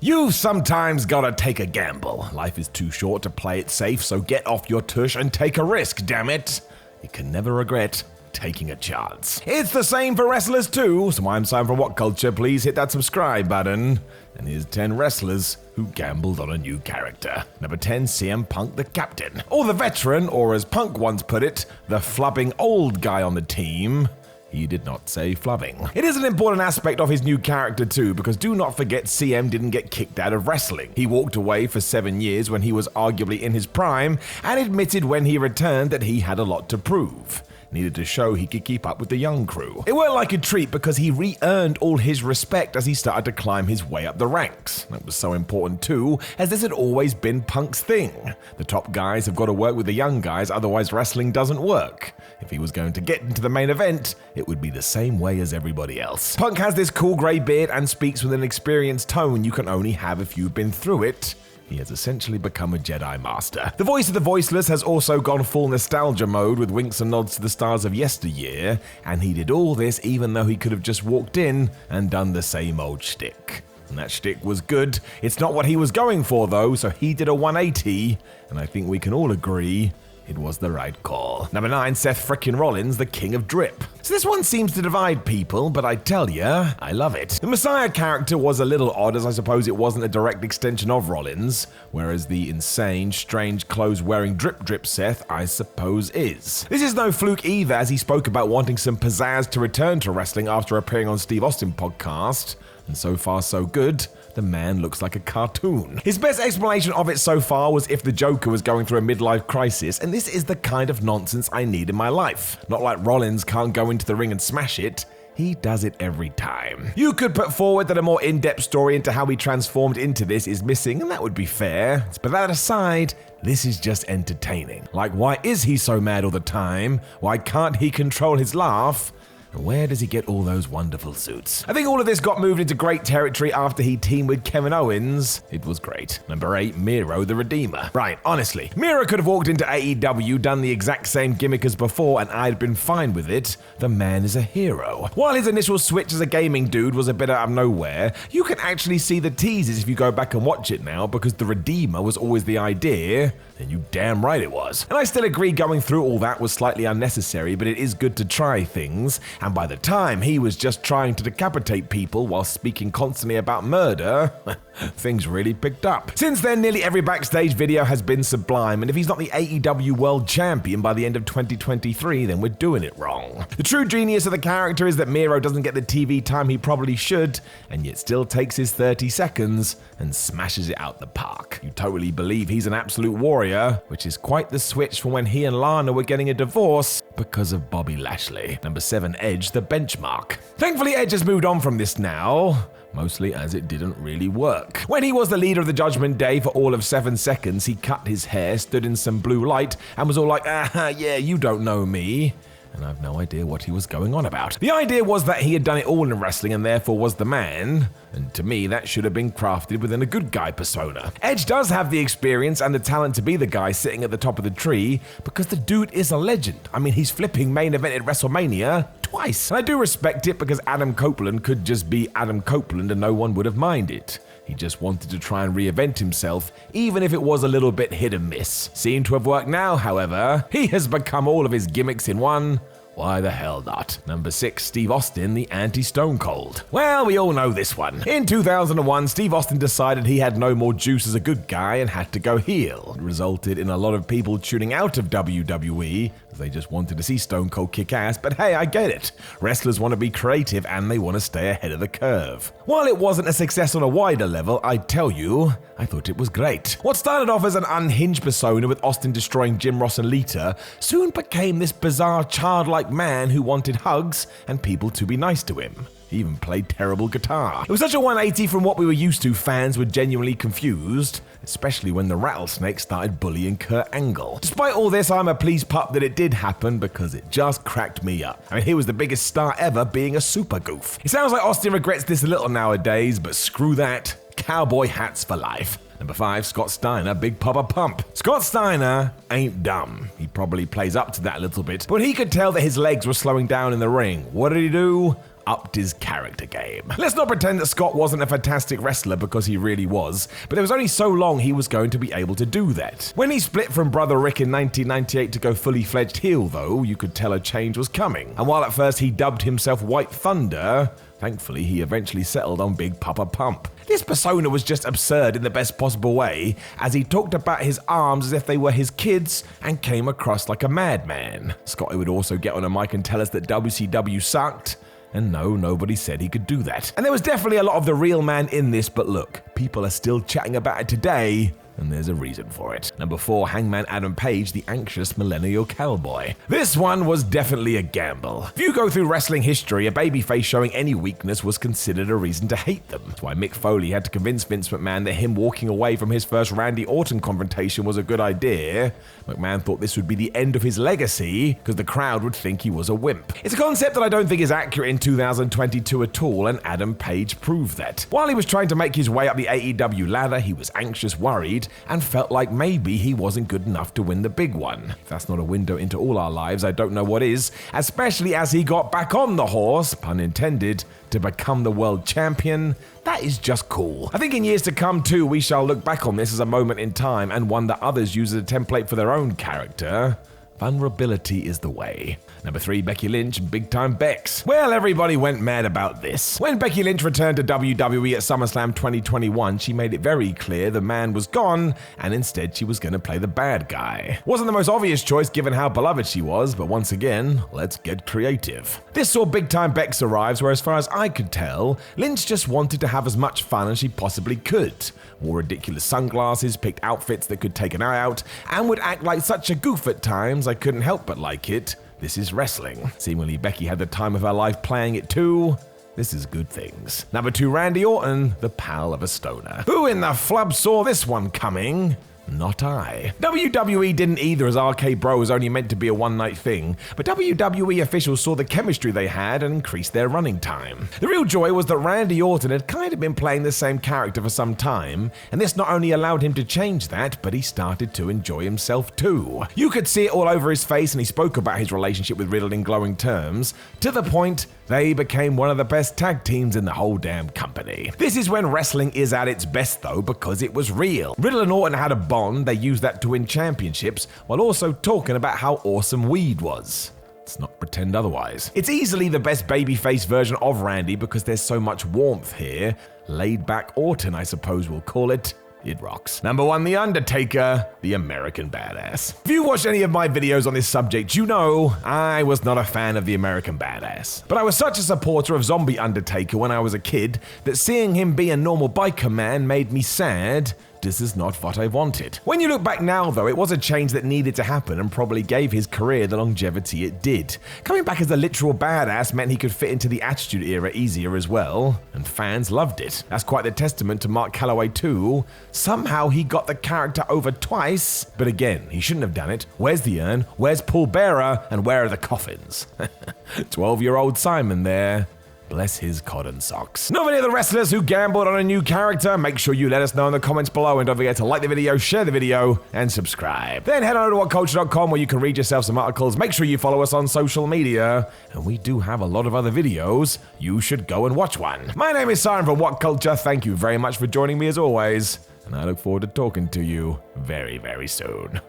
You've sometimes gotta take a gamble. Life is too short to play it safe, so get off your tush and take a risk, damn it. You can never regret taking a chance. It's the same for wrestlers too, so I'm Simon from What Culture. Please hit that subscribe button. And here's 10 wrestlers who gambled on a new character. Number 10, CM Punk the captain. Or the veteran, or as Punk once put it, the flubbing old guy on the team. He did not say flubbing. It is an important aspect of his new character too, because do not forget CM didn't get kicked out of wrestling. He walked away for 7 years when he was arguably in his prime, and admitted when he returned that he had a lot to prove. Needed to show he could keep up with the young crew. It worked like a treat because he re-earned all his respect as he started to climb his way up the ranks. That was so important too, as this had always been Punk's thing. The top guys have got to work with the young guys, otherwise wrestling doesn't work. If he was going to get into the main event, it would be the same way as everybody else. Punk has this cool grey beard and speaks with an experienced tone you can only have if you've been through it. He has essentially become a Jedi Master. The voice of the voiceless has also gone full nostalgia mode with winks and nods to the stars of yesteryear, and he did all this even though he could have just walked in and done the same old shtick. And that shtick was good. It's not what he was going for though, so he did a 180, and I think we can all agree it was the right call. Number 9, Seth frickin' Rollins, the king of drip. So this one seems to divide people, but I tell ya, I love it. The Messiah character was a little odd, as I suppose it wasn't a direct extension of Rollins, whereas the insane, strange, clothes-wearing drip Seth, I suppose, is. This is no fluke either, as he spoke about wanting some pizzazz to return to wrestling after appearing on Steve Austin podcast, and so far so good. The man looks like a cartoon. His best explanation of it so far was if the Joker was going through a midlife crisis, and this is the kind of nonsense I need in my life. Not like Rollins can't go into the ring and smash it. He does it every time. You could put forward that a more in-depth story into how he transformed into this is missing, and that would be fair. But that aside, this is just entertaining. Like, why is he so mad all the time? Why can't he control his laugh? And where does he get all those wonderful suits? I think all of this got moved into great territory after he teamed with Kevin Owens. It was great. Number 8, Miro the Redeemer. Right, honestly, Miro could have walked into AEW, done the exact same gimmick as before, and I'd been fine with it. The man is a hero. While his initial switch as a gaming dude was a bit out of nowhere, you can actually see the teases if you go back and watch it now, because the Redeemer was always the idea, and you damn right it was. And I still agree going through all that was slightly unnecessary, but it is good to try things. And by the time he was just trying to decapitate people while speaking constantly about murder, things really picked up. Since then, nearly every backstage video has been sublime, and if he's not the AEW World Champion by the end of 2023, then we're doing it wrong. The true genius of the character is that Miro doesn't get the TV time he probably should, and yet still takes his 30 seconds and smashes it out the park. You totally believe he's an absolute warrior, which is quite the switch from when he and Lana were getting a divorce because of Bobby Lashley. Number 7, Edge, the benchmark. Thankfully, Edge has moved on from this now, mostly as it didn't really work. When he was the leader of the Judgment Day for all of 7 seconds, he cut his hair, stood in some blue light, and was all like, yeah, you don't know me. And I've no idea what he was going on about. The idea was that he had done it all in wrestling and therefore was the man, and to me that should have been crafted within a good guy persona. Edge does have the experience and the talent to be the guy sitting at the top of the tree, because the dude is a legend. I mean, he's flipping main event at WrestleMania twice. And I do respect it because Adam Copeland could just be Adam Copeland and no one would have minded. He just wanted to try and reinvent himself, even if it was a little bit hit and miss. Seemed to have worked now, however. He has become all of his gimmicks in one. Why the hell not? Number 6, Steve Austin, the anti-Stone Cold. Well, we all know this one. In 2001, Steve Austin decided he had no more juice as a good guy and had to go heel. It resulted in a lot of people tuning out of WWE, as they just wanted to see Stone Cold kick ass, but hey, I get it. Wrestlers want to be creative and they want to stay ahead of the curve. While it wasn't a success on a wider level, I tell you, I thought it was great. What started off as an unhinged persona with Austin destroying Jim Ross and Lita soon became this bizarre childlike man who wanted hugs and people to be nice to him. He even played terrible guitar. It was such a 180 from what we were used to. Fans were genuinely confused, especially when the Rattlesnake started bullying Kurt Angle. Despite all this, I'm a pleased pup that it did happen because it just cracked me up. I mean, he was the biggest star ever being a super goof. It sounds like Austin regrets this a little nowadays, but screw that. Cowboy hats for life. Number 5, Scott Steiner, Big Papa Pump. Scott Steiner ain't dumb. He probably plays up to that a little bit, but he could tell that his legs were slowing down in the ring. What did he do? upped his character game. Let's not pretend that Scott wasn't a fantastic wrestler, because he really was, but there was only so long he was going to be able to do that. When he split from Brother Rick in 1998 to go fully fledged heel though, you could tell a change was coming. And while at first he dubbed himself White Thunder, thankfully he eventually settled on Big Papa Pump. This persona was just absurd in the best possible way, as he talked about his arms as if they were his kids and came across like a madman. Scotty would also get on a mic and tell us that WCW sucked, and no, nobody said he could do that. And there was definitely a lot of the real man in this, but look, people are still chatting about it today, and there's a reason for it. Number 4, Hangman Adam Page, the anxious millennial cowboy. This one was definitely a gamble. If you go through wrestling history, a babyface showing any weakness was considered a reason to hate them. That's why Mick Foley had to convince Vince McMahon that him walking away from his first Randy Orton confrontation was a good idea. McMahon thought this would be the end of his legacy, because the crowd would think he was a wimp. It's a concept that I don't think is accurate in 2022 at all, and Adam Page proved that. While he was trying to make his way up the AEW ladder, he was anxious, worried, and felt like maybe he wasn't good enough to win the big one. If that's not a window into all our lives, I don't know what is, especially as he got back on the horse, pun intended, to become the world champion. That is just cool. I think in years to come too, we shall look back on this as a moment in time and one that others use as a template for their own character. Vulnerability is the way. Number 3, Becky Lynch, Big Time Bex. Well, everybody went mad about this. When Becky Lynch returned to WWE at SummerSlam 2021, she made it very clear the man was gone, and instead she was going to play the bad guy. Wasn't the most obvious choice given how beloved she was, but once again, let's get creative. This saw Big Time Bex arrives, where as far as I could tell, Lynch just wanted to have as much fun as she possibly could. Wore ridiculous sunglasses, picked outfits that could take an eye out, and would act like such a goof at times I couldn't help but like it. This is wrestling. Seemingly Becky had the time of her life playing it too. This is good things. Number 2, Randy Orton, the pal of a stoner. Who in the flub saw this one coming? Not I. WWE didn't either, as RK Bro was only meant to be a one-night thing, but WWE officials saw the chemistry they had and increased their running time. The real joy was that Randy Orton had kind of been playing the same character for some time, and this not only allowed him to change that, but he started to enjoy himself too. You could see it all over his face, and he spoke about his relationship with Riddle in glowing terms, to the point they became one of the best tag teams in the whole damn company. This is when wrestling is at its best though, because it was real. Riddle and Orton had a bond, they used that to win championships, while also talking about how awesome weed was. Let's not pretend otherwise. It's easily the best babyface version of Randy because there's so much warmth here. Laid back Orton, I suppose we'll call it. It rocks. Number 1, The Undertaker, the American Badass. If you watched any of my videos on this subject, you know I was not a fan of the American Badass. But I was such a supporter of Zombie Undertaker when I was a kid that seeing him be a normal biker man made me sad. This is not what I wanted. When you look back now though, it was a change that needed to happen and probably gave his career the longevity it did. Coming back as a literal badass meant he could fit into the Attitude Era easier as well, and fans loved it. That's quite the testament to Mark Calloway too. Somehow he got the character over twice, but again, he shouldn't have done it. Where's the urn? Where's Paul Bearer? And where are the coffins? 12-year-old Simon there. Bless his cotton socks. Know any of the wrestlers who gambled on a new character? Make sure you let us know in the comments below, and don't forget to like the video, share the video, and subscribe. Then head on over to whatculture.com where you can read yourself some articles. Make sure you follow us on social media, and we do have a lot of other videos. You should go and watch one. My name is Siren from What Culture. Thank you very much for joining me as always, and I look forward to talking to you very, very soon.